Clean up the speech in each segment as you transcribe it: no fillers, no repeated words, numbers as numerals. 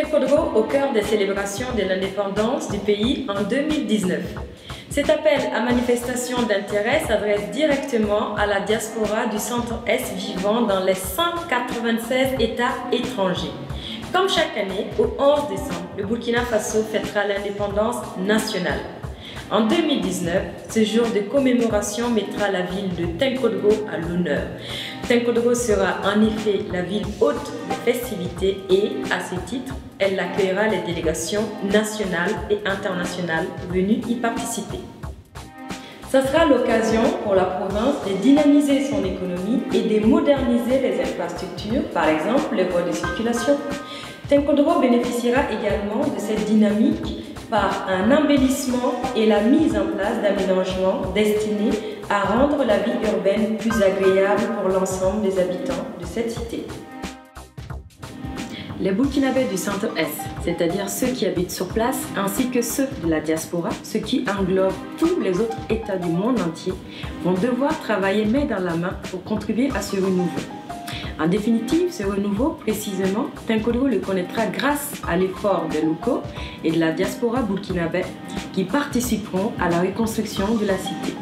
Tenkodro au cœur des célébrations de l'indépendance du pays en 2019. Cet appel à manifestation d'intérêt s'adresse directement à la diaspora du Centre-Est vivant dans les 196 États étrangers. Comme chaque année, au 11 décembre, le Burkina Faso fêtera l'indépendance nationale. En 2019, ce jour de commémoration mettra la ville de Tenkodro à l'honneur. Tenkodro sera en effet la ville hôte des festivités et, à ce titre, elle accueillera les délégations nationales et internationales venues y participer. Ce sera l'occasion pour la province de dynamiser son économie et de moderniser les infrastructures, par exemple les voies de circulation. Tenkodro bénéficiera également de cette dynamique par un embellissement et la mise en place d'aménagements destinés à rendre la vie urbaine plus agréable pour l'ensemble des habitants de cette cité. Les Burkinabés du Centre-Est, c'est-à-dire ceux qui habitent sur place, ainsi que ceux de la diaspora, ce qui englobe tous les autres États du monde entier, vont devoir travailler main dans la main pour contribuer à ce renouveau. En définitive, ce renouveau, précisément, Tenkodro le connaîtra grâce à l'effort des locaux et de la diaspora burkinabé qui participeront à la reconstruction de la cité.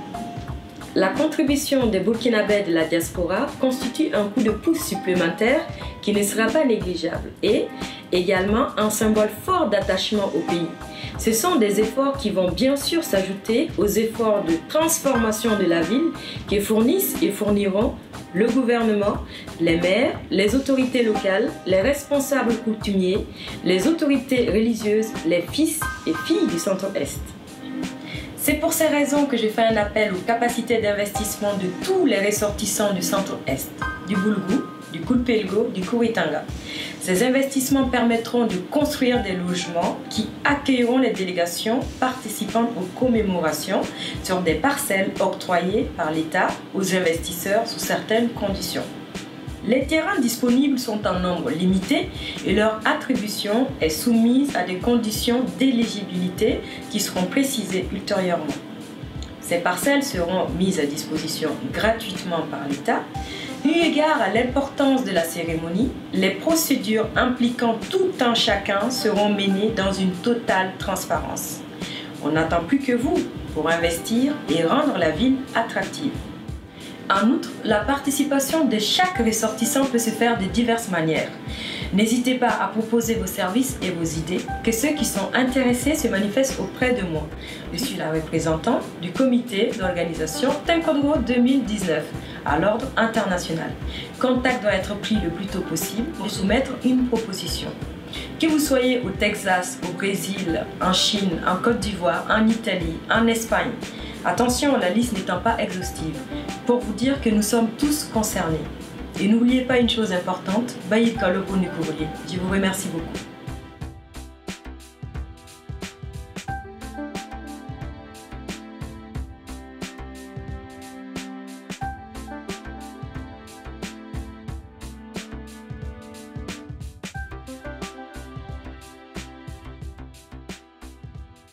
La contribution des Burkinabés de la diaspora constitue un coup de pouce supplémentaire qui ne sera pas négligeable et également un symbole fort d'attachement au pays. Ce sont des efforts qui vont bien sûr s'ajouter aux efforts de transformation de la ville que fournissent et fourniront le gouvernement, les maires, les autorités locales, les responsables coutumiers, les autorités religieuses, les fils et filles du Centre-Est. C'est pour ces raisons que je fais un appel aux capacités d'investissement de tous les ressortissants du Centre-Est, du Boulgou, du Kulpelgo, du Kuritanga. Ces investissements permettront de construire des logements qui accueilleront les délégations participant aux commémorations sur des parcelles octroyées par l'État aux investisseurs sous certaines conditions. Les terrains disponibles sont en nombre limité et leur attribution est soumise à des conditions d'éligibilité qui seront précisées ultérieurement. Ces parcelles seront mises à disposition gratuitement par l'État. Eu égard à l'importance de la cérémonie, les procédures impliquant tout un chacun seront menées dans une totale transparence. On n'attend plus que vous pour investir et rendre la ville attractive. En outre, la participation de chaque ressortissant peut se faire de diverses manières. N'hésitez pas à proposer vos services et vos idées, que ceux qui sont intéressés se manifestent auprès de moi. Je suis la représentante du comité d'organisation Tenkodro 2019 à l'ordre international. Contact doit être pris le plus tôt possible pour soumettre une proposition. Que vous soyez au Texas, au Brésil, en Chine, en Côte d'Ivoire, en Italie, en Espagne, attention, la liste n'étant pas exhaustive, pour vous dire que nous sommes tous concernés. Et n'oubliez pas une chose importante, je vous remercie beaucoup.